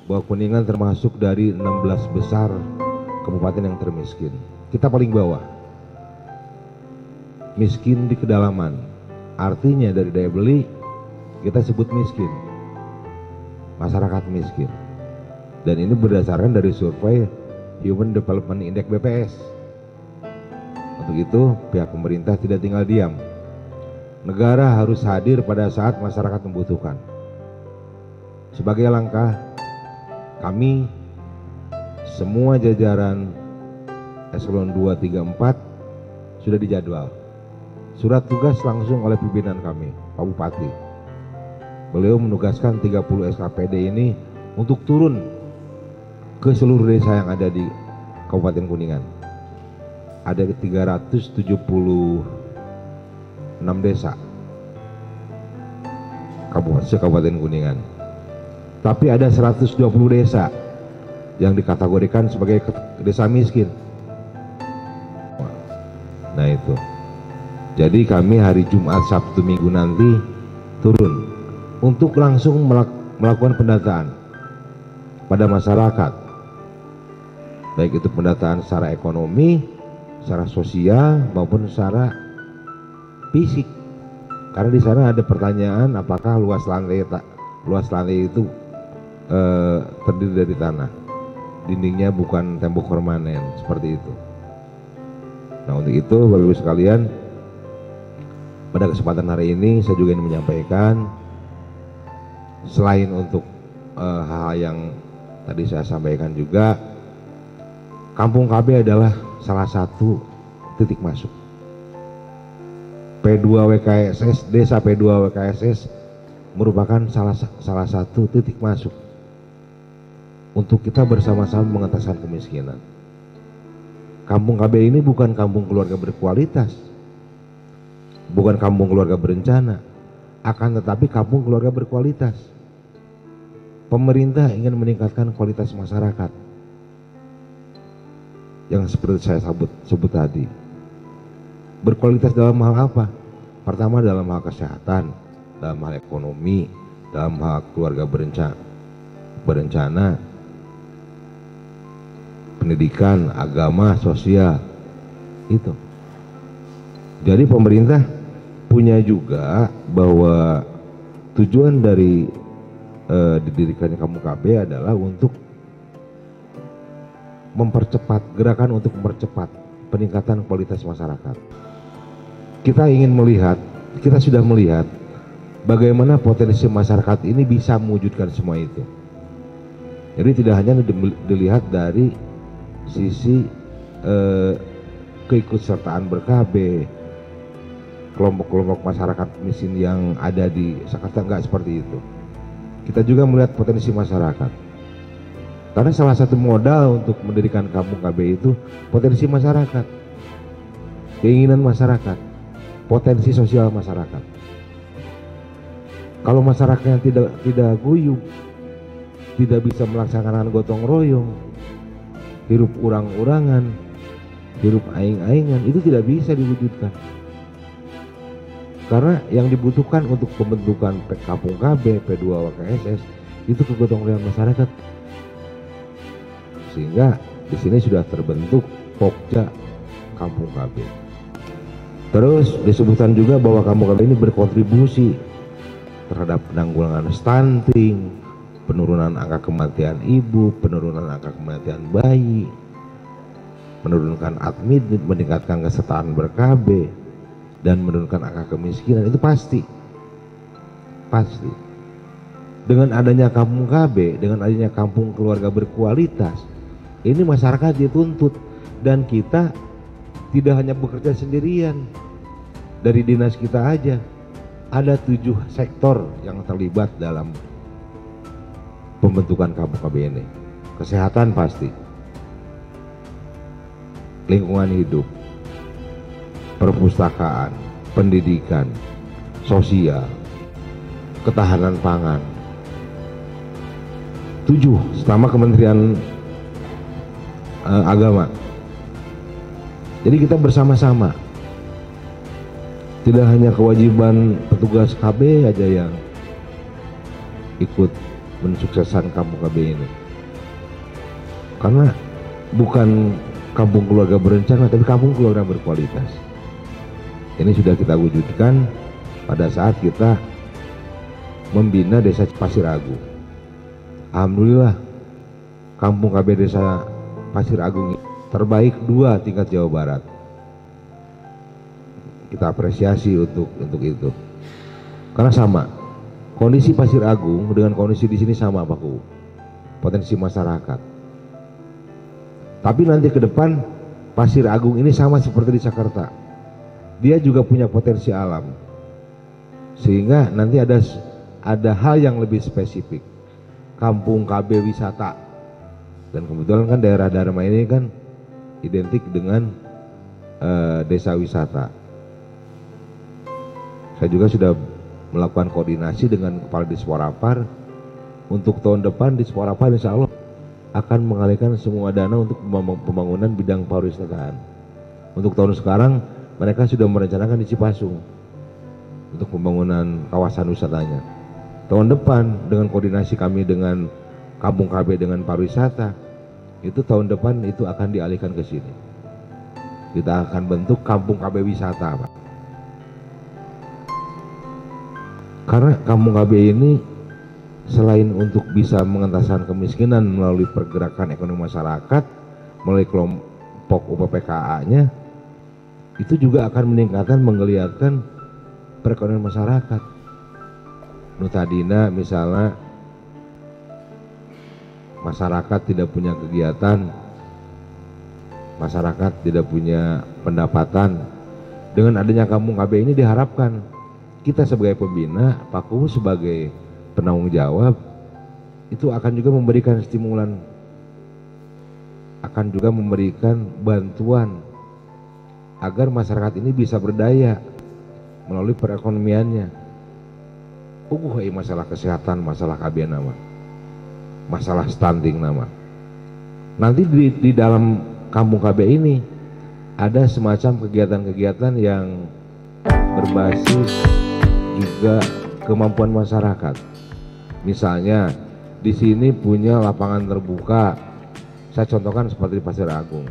bahwa Kuningan termasuk dari 16 besar kabupaten yang termiskin. Kita paling bawah. Miskin di kedalaman. Artinya dari daya beli kita sebut miskin. Masyarakat miskin. Dan ini berdasarkan dari survei Human Development Index BPS. Untuk itu pihak pemerintah tidak tinggal diam. Negara harus hadir pada saat masyarakat membutuhkan. Sebagai langkah, kami semua jajaran eselon 2, 3, 4 sudah dijadwal. Surat tugas langsung oleh pimpinan kami, Pak Bupati. Beliau menugaskan 30 SKPD ini untuk turun ke seluruh desa yang ada di Kabupaten Kuningan. Ada 376 desa Kabupaten Kuningan. Tapi ada 120 desa yang dikategorikan sebagai desa miskin. Nah itu. Jadi kami hari Jumat, Sabtu, Minggu nanti turun untuk langsung melakukan pendataan pada masyarakat. Baik itu pendataan secara ekonomi, secara sosial maupun secara fisik. Karena di sana ada pertanyaan apakah luas lantai itu terdiri dari tanah, dindingnya bukan tembok permanen, seperti itu. Nah untuk itu Bapak Ibu sekalian, pada kesempatan hari ini saya juga ingin menyampaikan, selain untuk hal yang tadi saya sampaikan juga, Kampung KB adalah salah satu titik masuk. P2 WKSS, Desa P2 WKSS merupakan salah satu titik masuk untuk kita bersama-sama mengentaskan kemiskinan. Kampung KB ini bukan kampung keluarga berkualitas, bukan kampung keluarga berencana, akan tetapi kampung keluarga berkualitas. Pemerintah ingin meningkatkan kualitas masyarakat yang seperti saya sebut tadi. Berkualitas dalam hal apa? Pertama dalam hal kesehatan, dalam hal ekonomi, dalam hal keluarga berencana, pendidikan, agama, sosial, itu. Jadi pemerintah punya juga bahwa tujuan dari didirikannya Kampung KB adalah untuk mempercepat gerakan untuk mempercepat peningkatan kualitas masyarakat. Kita ingin melihat, kita sudah melihat bagaimana potensi masyarakat ini bisa mewujudkan semua itu. Jadi tidak hanya dilihat dari sisi keikutsertaan ber-KB, kelompok-kelompok masyarakat miskin yang ada di Jakarta, enggak seperti itu. Kita juga melihat potensi masyarakat. Karena salah satu modal untuk mendirikan Kampung KB itu potensi masyarakat, keinginan masyarakat, potensi sosial masyarakat. Kalau masyarakatnya tidak guyup, tidak bisa melaksanakan gotong royong, hirup urang-urangan, hirup aing-aingan, itu tidak bisa diwujudkan. Karena yang dibutuhkan untuk pembentukan Kampung KB, P2 WKSS itu kegotong royongan masyarakat. Sehingga di sini sudah terbentuk Pokja Kampung KB. Terus disebutkan juga bahwa Kampung KB ini berkontribusi terhadap penanggulangan stunting, penurunan angka kematian ibu, penurunan angka kematian bayi, menurunkan admit, meningkatkan kesetaraan ber-KB, dan menurunkan angka kemiskinan. Itu pasti. Dengan adanya Kampung KB, dengan adanya kampung keluarga berkualitas, ini masyarakat dituntut, dan kita tidak hanya bekerja sendirian. Dari dinas kita aja ada 7 sektor yang terlibat dalam pembentukan Kampung KB ini. Kesehatan pasti, lingkungan hidup, perpustakaan, pendidikan, sosial, ketahanan pangan. 7 sama Kementerian Agama. Jadi kita bersama-sama. Tidak hanya kewajiban petugas KB aja yang ikut mensukseskan kampung KB ini. Karena bukan kampung keluarga berencana, tapi kampung keluarga berkualitas. Ini sudah kita wujudkan pada saat kita membina desa Pasir Agung. Alhamdulillah, kampung KB desa Pasir Agung terbaik 2 tingkat Jawa Barat. Kita apresiasi untuk itu. Karena sama, kondisi Pasir Agung dengan kondisi di sini sama, Pak Ku. Potensi masyarakat. Tapi nanti ke depan Pasir Agung ini sama seperti di Jakarta. Dia juga punya potensi alam. Sehingga nanti ada hal yang lebih spesifik. Kampung KB wisata. Dan kebetulan kan daerah Dharma ini kan identik dengan desa wisata. Saya juga sudah melakukan koordinasi dengan Kepala Disporapar. Untuk tahun depan Disporapar insya Allah akan mengalihkan semua dana untuk pembangunan bidang pariwisataan. Untuk tahun sekarang mereka sudah merencanakan di Cipasung untuk pembangunan kawasan wisatanya. Tahun depan dengan koordinasi kami dengan Kampung KB dengan pariwisata, itu tahun depan itu akan dialihkan ke sini. Kita akan bentuk Kampung KB wisata, Pak. Karena Kampung KB ini selain untuk bisa mengentaskan kemiskinan melalui pergerakan ekonomi masyarakat, melalui kelompok UPPKA-nya, itu juga akan meningkatkan, menggeliatkan perekonomian masyarakat. Tadina misalnya masyarakat tidak punya kegiatan, masyarakat tidak punya pendapatan. Dengan adanya Kampung KB ini diharapkan kita sebagai pembina, Pak Kuhu sebagai penanggung jawab, itu akan juga memberikan stimulan, akan juga memberikan bantuan agar masyarakat ini bisa berdaya melalui perekonomiannya. Masalah kesehatan, masalah KB nama, masalah stunting nama. Nanti di dalam Kampung KB ini ada semacam kegiatan-kegiatan yang berbasis juga kemampuan masyarakat. Misalnya di sini punya lapangan terbuka, saya contohkan seperti di Pasir Agung.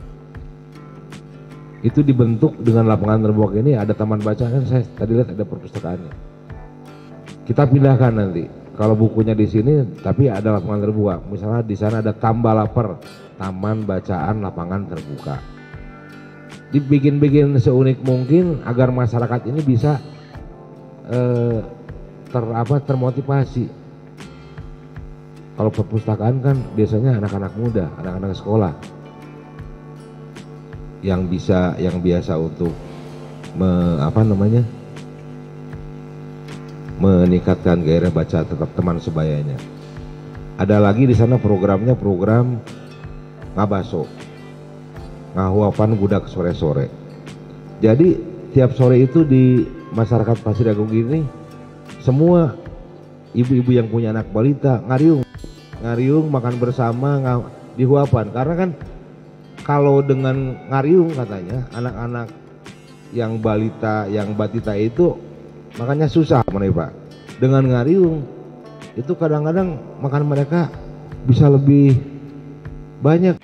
Itu dibentuk dengan lapangan terbuka ini ada taman bacaan, saya tadi lihat ada perpustakaannya. Kita pindahkan nanti. Kalau bukunya di sini, tapi ada lapangan terbuka. Misalnya di sana ada Tambalaper, taman bacaan lapangan terbuka. Dibikin-bikin seunik mungkin agar masyarakat ini bisa termotivasi. Kalau perpustakaan kan biasanya anak-anak muda, anak-anak sekolah yang biasa untuk meningkatkan gairah baca tetap teman sebayanya. Ada lagi di sana program ngabaso, ngahuapan budak sore-sore. Jadi tiap sore itu di masyarakat Pasir Agung ini semua ibu-ibu yang punya anak balita ngariung makan bersama dihuapan. Karena kan kalau dengan ngariung katanya anak-anak yang balita yang batita itu makanya susah Pak. Dengan ngariung itu kadang-kadang makan mereka bisa lebih banyak,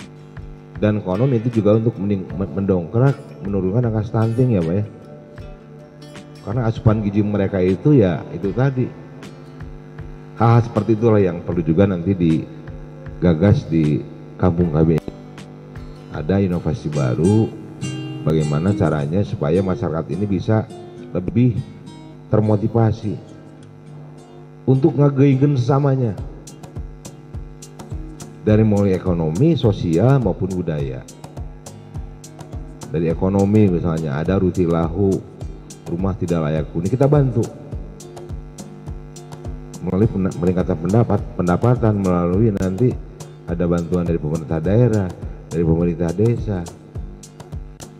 dan konon itu juga untuk mendongkrak menurunkan angka stunting ya Pak ya. Karena asupan gizi mereka itu ya itu tadi. Hal-hal seperti itulah yang perlu juga nanti digagas di Kampung KB. Ada inovasi baru bagaimana caranya supaya masyarakat ini bisa lebih termotivasi untuk ngegeingin sesamanya dari mulai ekonomi, sosial maupun budaya. Dari ekonomi misalnya ada Rutilahu, rumah tidak layak huni, kita bantu melalui meningkatkan pendapatan melalui nanti ada bantuan dari pemerintah daerah, dari pemerintah desa.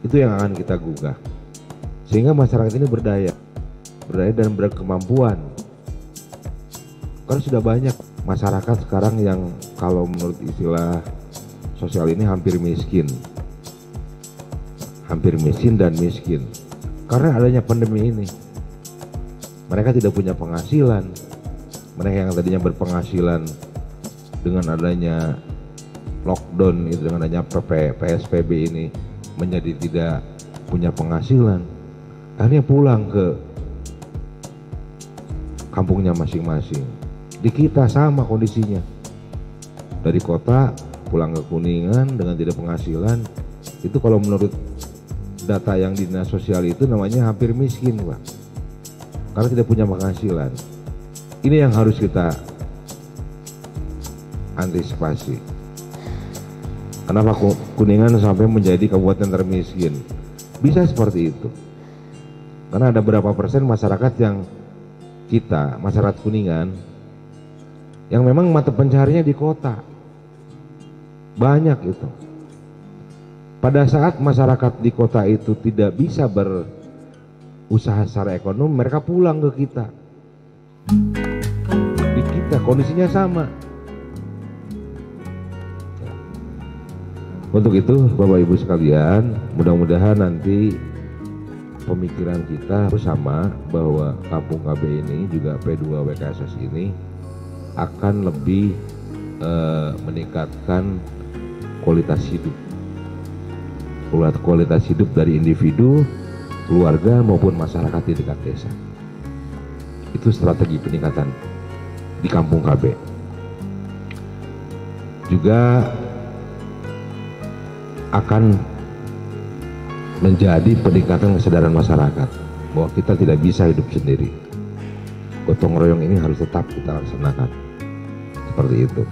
Itu yang akan kita gugah sehingga masyarakat ini berdaya dan berkemampuan. Karena sudah banyak masyarakat sekarang yang kalau menurut istilah sosial ini hampir miskin dan miskin karena adanya pandemi ini. Mereka tidak punya penghasilan. Mereka yang tadinya berpenghasilan dengan adanya lockdown itu, dengan adanya PSBB ini menjadi tidak punya penghasilan, akhirnya pulang ke kampungnya masing-masing. Di kita sama kondisinya, dari kota pulang ke Kuningan dengan tidak penghasilan, itu kalau menurut data yang di dinas sosial itu namanya hampir miskin, Pak, karena tidak punya penghasilan. Ini yang harus kita antisipasi. Kenapa Kuningan sampai menjadi kabupaten termiskin? Bisa seperti itu, karena ada berapa persen masyarakat yang kita, masyarakat Kuningan, yang memang mata pencahariannya di kota. Banyak itu. Pada saat masyarakat di kota itu tidak bisa berusaha secara ekonomi, mereka pulang ke kita. Di kita kondisinya sama. Untuk itu Bapak Ibu sekalian, mudah-mudahan nanti pemikiran kita bersama bahwa Kampung KB ini juga P2 WKSS ini akan lebih meningkatkan kualitas hidup. Kualitas hidup dari individu, keluarga maupun masyarakat di dekat desa. Itu strategi peningkatan di Kampung KB. Juga akan menjadi peningkatan kesadaran masyarakat bahwa kita tidak bisa hidup sendiri. Gotong royong ini harus tetap kita laksanakan. Seperti itu.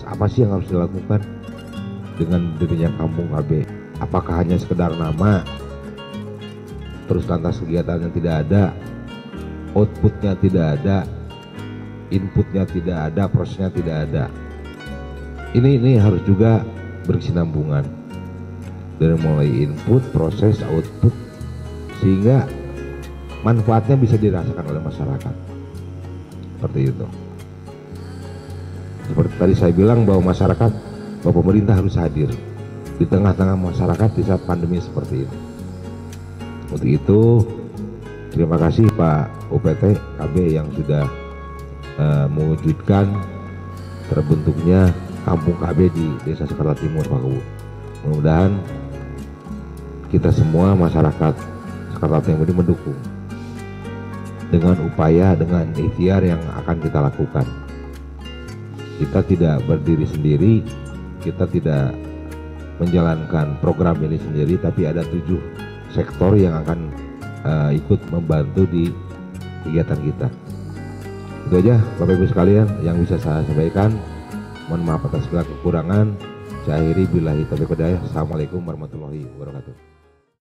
Apa sih yang harus dilakukan dengan dirinya Kampung KB? Apakah hanya sekedar nama, terus lantas kegiatannya tidak ada, outputnya tidak ada, inputnya tidak ada, prosesnya tidak ada? Ini harus juga berkesinambungan dari mulai input, proses, output, sehingga manfaatnya bisa dirasakan oleh masyarakat. Seperti itu. Seperti tadi saya bilang bahwa masyarakat, bahwa pemerintah harus hadir di tengah-tengah masyarakat di saat pandemi seperti ini. Untuk itu, terima kasih Pak UPT KB yang sudah mewujudkan terbentuknya Kampung KB di Desa Sekarta Timur, Pak Kubu. Mudah-mudahan kita semua masyarakat Sekarta Timur ini mendukung dengan upaya, dengan ikhtiar yang akan kita lakukan. Kita tidak berdiri sendiri, kita tidak menjalankan program ini sendiri, tapi ada 7 sektor yang akan ikut membantu di kegiatan kita. Itu aja Bapak Ibu sekalian yang bisa saya sampaikan. Mohon maaf atas segala kekurangan. Saya akhiri billahi taufiq wal hidayah. Assalamualaikum warahmatullahi wabarakatuh.